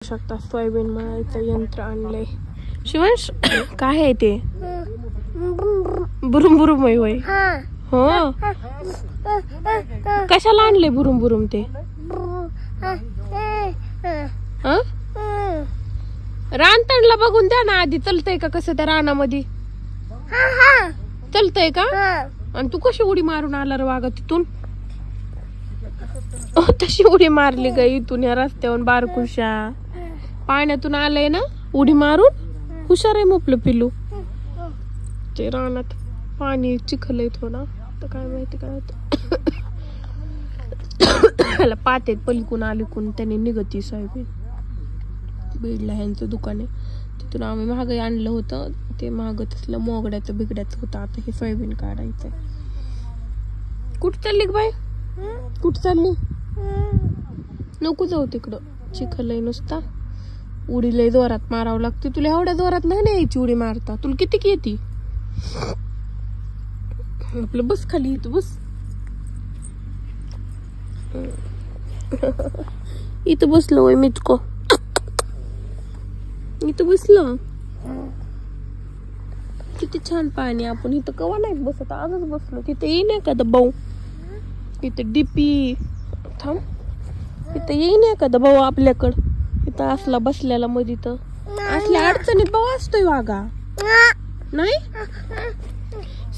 शकता सोयाबीन मळायचं यंत्र आणलंय. शिवांश काय आहे ते? बुरुम बुरुम आहे होय. हो कशाला आणले बुरुम बुरुम ते? रानतणला बघून द्या ना आधी, चलतय का कसं त्या रानामध्ये? चलतय का? आणि तू कशी उडी मारून आला रे वागा तिथून? तशी उडी मारली का इथून या रस्त्यावरून बारकुशा? पाण्यातून आलंय ना उडी मारून. हुशार आहे मोपलं पिल्लू. ते रानात पाणी चिखल आहे थोडा, तर काय माहिती काय होतं. पातेत पलिकून आलिकून त्याने निघती सोयाबीन. बीडला ह्यांचं दुकान आहे, तिथून आम्ही महागाई आणलं होतं. ते महाग तसलं मोगड्याचं बिगड्याचं होतं. आता हे सोयाबीन काढायचंय. कुठं चालली बाई? कुठं चालली? नको जाऊ तिकडं, चिखल आहे नुसता. उडी लय जोरात मारावं लागते. तुला एवढ्या जोरात नाही ना यायची उडी मारता. तुला किती येते? आपलं बस खाली इथं बस. इथं बसलो वय मिचको, इथं बसलं. किती छान पाणी. आपण इथं कवा नाही बसत, आजच बसलो. तिथं येईन एखादा भाऊ, इथं डीपी थांब, इथं येईन एखादा भाऊ आपल्याकडं. इथं असला बसलेला मध्ये तर असल्या अडचणीत भाऊ असतोय वागा. नाही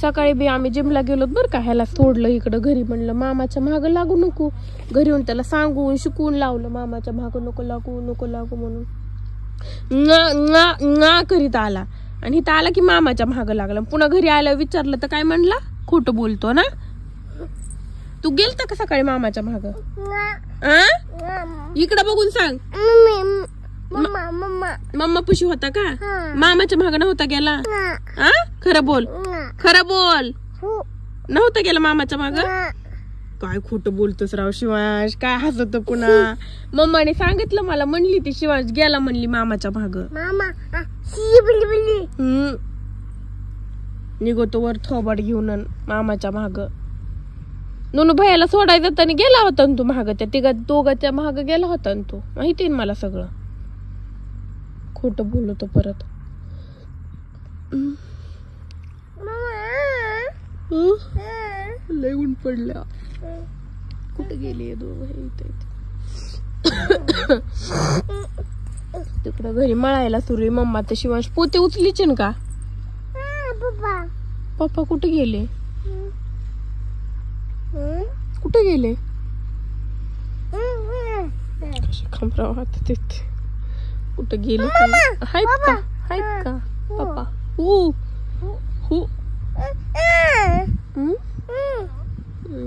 सकाळी बी आम्ही जिमला गेलो बर का, ह्याला सोडलं इकडं घरी. म्हणलं मामाच्या मागं लागू नको. घरी येऊन त्याला सांगून शिकवून लावलं, मामाच्या मागं नको लागू नको लागू म्हणून. ना करीत आला आणि इथं आला की मामाच्या मागं लागला. पुन्हा घरी आल्यावर विचारलं तर काय म्हणला? खोटं बोलतो ना. तू गेलता का सकाळी मामाच्या मागं? इकडं बघून सांग. मम्मा पुशी होता का? मामाच्या मागं नव्हता गेला? खरं बोल, खरं बोल. नव्हता गेला मामाच्या मागं? काय खोटं बोलतोस राव शिवांश. काय हसत पुन्हा. मम्माने सांगितलं मला, म्हणली ती शिवांश गेला म्हणली मामाच्या मागं. निघतो वर थोबाड घेऊन मामाच्या मागं. नोनू भैयाला सोडायचं तर गेला होता ना तू मागं. त्या दोघांच्या मागं गेला होता ना तू. माहिती ना मला सगळं. खोटं बोलतो परत. लय ऊन पडल्या. कुठं गेली दोघं? तिकडं घरी मळायला सुरू आहे. मम्मा तर शिवांश पोते उचलीच का? पप्पा कुठे गेले? कुठे गेले? खंबराव हात तिथे कुठं गेले? आहेत का? आहेत का पप्पा?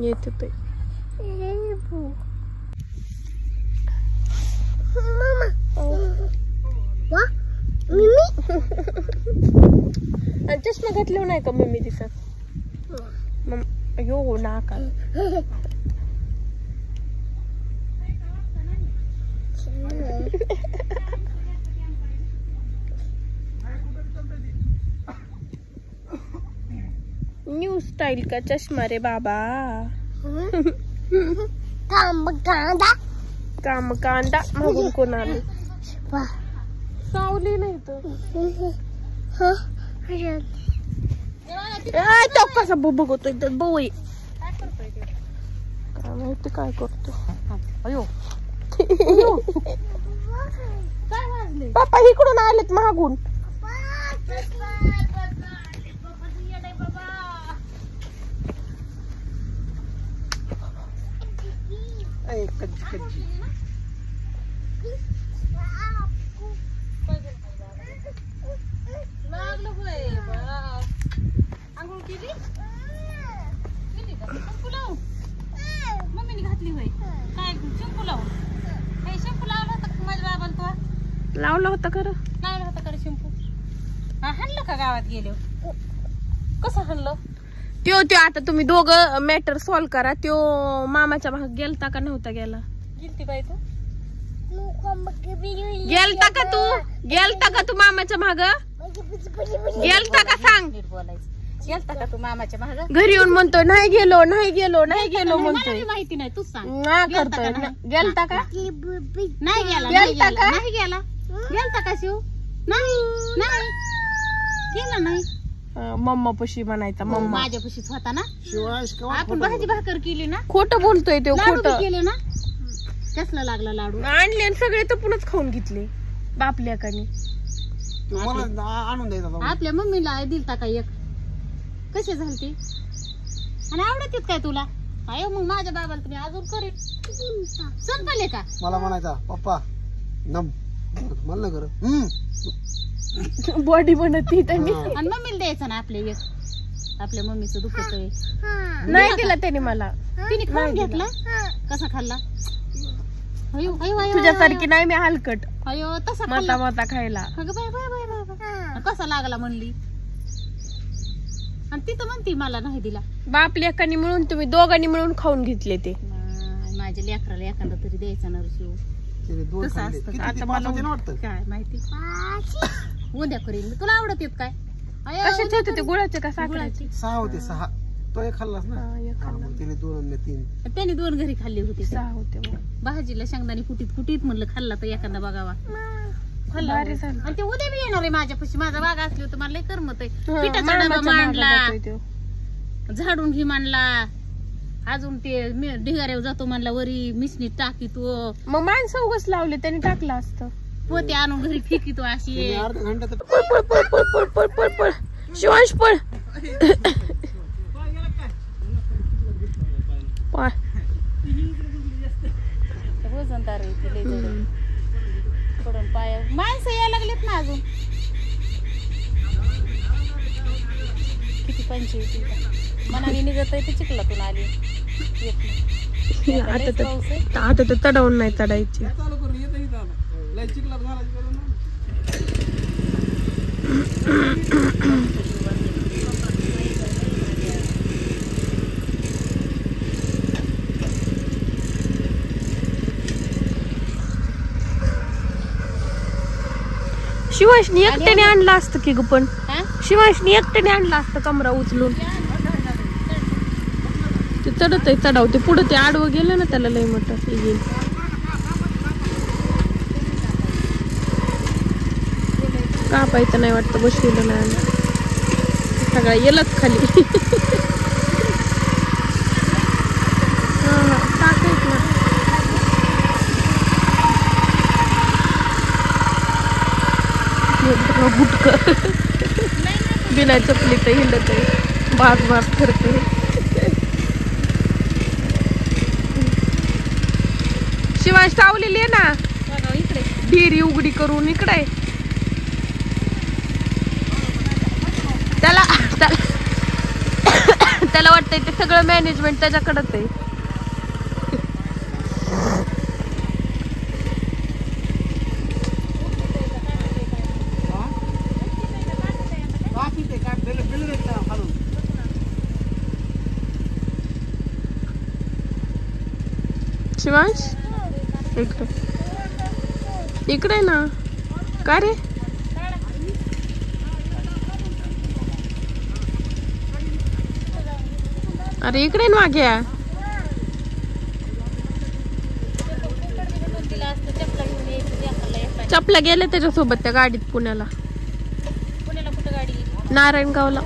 येते ते. चष्मा घातल्यावर नाही का मम्मी दिसत? हो नाका. न्यू स्टाइल का चष्मा रे बाबा. काम कांदा मागून कोण आले? सावली नाही तर तो कसा बघतोय तर बोई. काय माहिती काय करतो. पप्पा इकडून आलेत मागून. मम्मीने घातली होय काय? शॅम्पू लावून काही शॅम्पू लावला होता का माझ्या बाबाला? तो लावला होता खरं. लावला होता का शॅम्पू? हाणलं का गावात गेलो? कसं हाणलं? त्यो आता तुम्ही दोघं मॅटर सॉल्व करा. त्यो मामाच्या माग गेलता का नव्हता गेला? गेलती बाई तू. गेलता का तू? गेलता का तू मामाच्या माग? गेलता का सांग? गेलता का तू मामाच्या माग? घरी येऊन म्हणतोय नाही गेलो नाही गेलो नाही गेलो म्हणतोय. माहिती नाही, तूच सांग. ना करतोय. गेलता का? नाही गेला, गेलता का? नाही गेला. गेलता का शिव? नाही नाही गेला नाही. मम्मा पशी म्हणायचा मम्मा. माझ्या पशीच होता ना. आपण भाजी भाकर केली ना. खोटं बोलतोय ते. लाडू खोटं केले ना. कसला लागला लाडू? आणले आणि सगळे तर पुन्हाच खाऊन घेतले बापल्याकानी. आणून द्यायचा. आपल्या मम्मीला दिलता का एक? कसे झालते आणि आवडत काय तुला? अयो मग माझ्या बाबाला तुम्ही अजून करेल संपले का? मला म्हणायचा पप्पा नम मला कर बॉडी बनती त्यांनी. आणि मम्मीला द्यायचं ना आपल्या एक. आपल्या मम्मीचं दुखत आहे. नाही दिला त्याने मला. तिने खाऊन घेतला. कसा खाल्ला? अयो अयो अयो तुझ्यासारखी नाही मी हलकट. अयो तसा माता माता खायला. अगं bye bye bye bye bye. कसा लागला म्हणली आणि तिथं म्हणती मला नाही दिला. बाप लेकानी मिळून तुम्ही दोघांनी मिळून खाऊन घेतले ते. माझ्या लेकराला एखादा तरी द्यायचा ना शिव. कसं असतं आता मला काय माहिती. उद्या करीन मी. तुला आवडत येत काय? कशाचे होते ते? गुळाचे का साखरेचे? 6 होते 6. तो एक खाल्लास ना. मग तिने 2 आणि 3. त्याने 2 घरी खाल्ले होते. 6 होते मग. भाजीला शेंगदाणे कुटीत कुटीत म्हणलं खाल्ला तर एखादा बघावा. खाल्ला भारी झालं. आणि ते उद्या बी येणार आहे माझ्यापाशी. माझा वाघ असले होतं मला लय करमत आहे. हं, पिठाचा मामाच्या डबा मांडला, मागं जातोय तो. झाडून घे मांडला. अजून ते ढिगाऱ्यावर जातो म्हणला वरी मिसनी टाकी तो. मग माणसं उगच लावले त्यांनी टाकलं असतं. पोते आणून घरी फेकी तो अशी. अर्धा घंटा तर पळ पळ पळ पळ पळ पळ पळ पळ. शिवांश पळ. पळ. वजनदार आहे ती लय जड. पडून पाय माणसं यायला लागलेत ना अजून. किती पंचायती मनाने निघत आहे ते चिखलातून आली. आता तर चढवून नाही चढायची. चालू करून येत लय चिखलात घालायचं करून ना. शिवांशनी एकट्याने आणलं असतं की ग. पण हा? शिवांशनी एकट्याने आणलं असतं कमरा उचलून. ते चढत आहे चढावते पुढे. ते आडवं गेलं ना त्याला लय मोठं येईल. कापायचं नाही वाटतं. बसलेलं नाही सगळा येलच खाली. टाकायच ना. बुटक बिना चपली तर हिंडत आहे. बाज बाज करते. शिवाय सावलेली आहे ना इकडे ढेरी उघडी करून. इकडे त्याला त्याला वाटतंय ते सगळं मॅनेजमेंट त्याच्याकडेच आहे. शिवांश इकडे इकडे ना. का रे? अरे इकडे ना माग्या. चपला गेले त्याच्यासोबत त्या गाडीत पुण्याला. पुण्याला कुठं गाडी? नारायणगावला.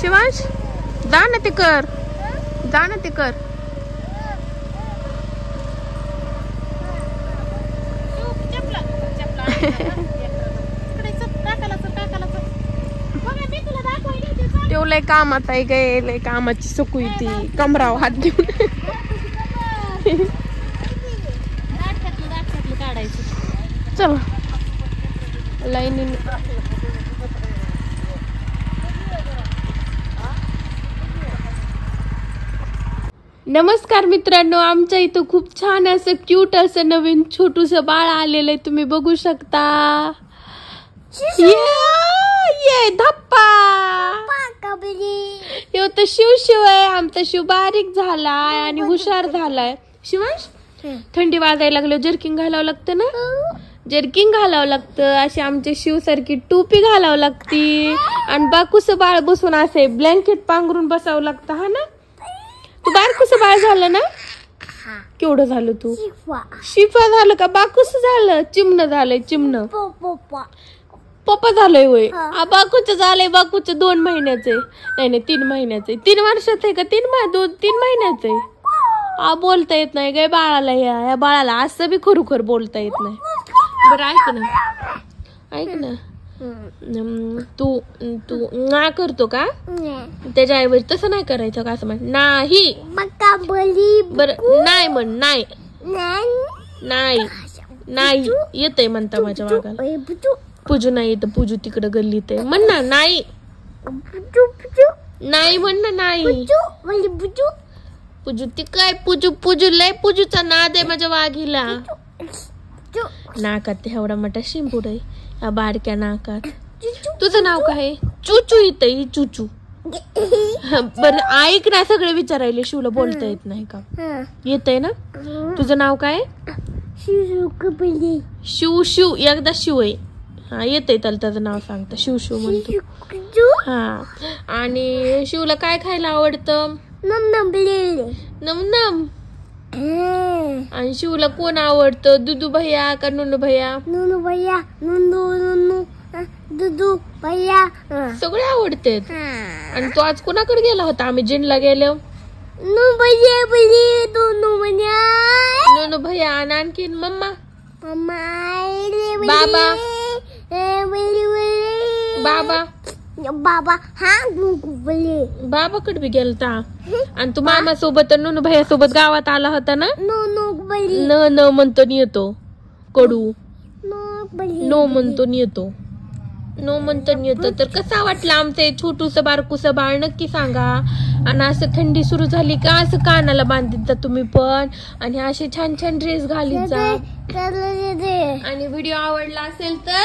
शिवांश जा ना ते कर. जा ना ते कर. तेवढं कामात आहे गे. लय कामाची सकू ती कमराव हात देऊन. काढायचं. चल लाईनीने. नमस्कार मित्रांनो. आमच्या इथं खूप छान असं क्यूट असं नवीन छोटूस बाळ आलेलं आहे. तुम्ही बघू शकता. ये धप्पा. हे होतं शिव आहे. आमचा शिव बारीक झालाय आणि हुशार झालाय. शिवांश थंडी वाजायला लागली जर्किंग घालावं लागतं ना. जर्किंग घालावं लागतं. अशी आमच्या शिव सारखी टोपी घालावं लागती. आणि बाकूस बाळ बसून असे ब्लँकेट पांघरून बसावं लागतं. हा ना. तू बारकुस बाळ झालं ना. केवढं झालं तू. शिफा झालं का बाकूस झालं. चिमणं झालंय. चिमणं पप्पा झालंय होय. बाकूच झालंय. बाकूच 2 महिन्याचं आहे. नाही 3 महिन्याचं आहे. 3 वर्षाचं आहे का 3 महिन्याचं आहे. बोलता येत नाही काय बाळाला. या बाळाला असं बी खरोखर बोलता येत नाही. बरं ऐक ना तू ना करतो का. त्याच्याऐवजी तसं नाही करायचं का. असं म्हण नाही. बरं नाही म्हण. नाही नाही नाही येतंय म्हणता माझ्या मागाला. पूजू नाही येत. पूजू तिकडं गल्लीत आहे. म्हण ना नाही. नाही म्हण ना नाही. पूजू ती काय पूजू लय पूजूचा नाद आहे माझ्या वाघीला. नाकात एवढा मोठा शिंपूड आहे. या बारक्या नाकात. तुझं नाव काय. चूचू येत ही चूचू. बर ऐक ना सगळे विचारायले. शिवला बोलता येत नाही का. येतंय ना. तुझं नाव काय. शिव एकदा शिव आहे. हा येतंय त्याला त्याचं नाव सांगता. शिव म्हणतो. हा आणि शिवला काय खायला आवडतं. नम. आणि शिवला कोण आवडतं. दुदू भैया का नुनू भैया. सगळे आवडतात. आणि तो आज कोणाकडे गेला होता. आम्ही जिनला गेलो. नुनू भैया आणि आणखीन मम्मा बाबा बाबाकडे बी गेलता. आणि तू मामा सोबत नुनू भैया सोबत गावात आला होता ना. न म्हणतो येतो. कडू नो म्हणतो येतो. तर कसा वाटला आमचं छोटूस बारकूस बाळ नक्की सांगा. आणि असं थंडी सुरू झाली का असं कानाला बांधित जा तुम्ही पण. आणि असे छान छान ड्रेस घालीत जा. आणि व्हिडिओ आवडला असेल तर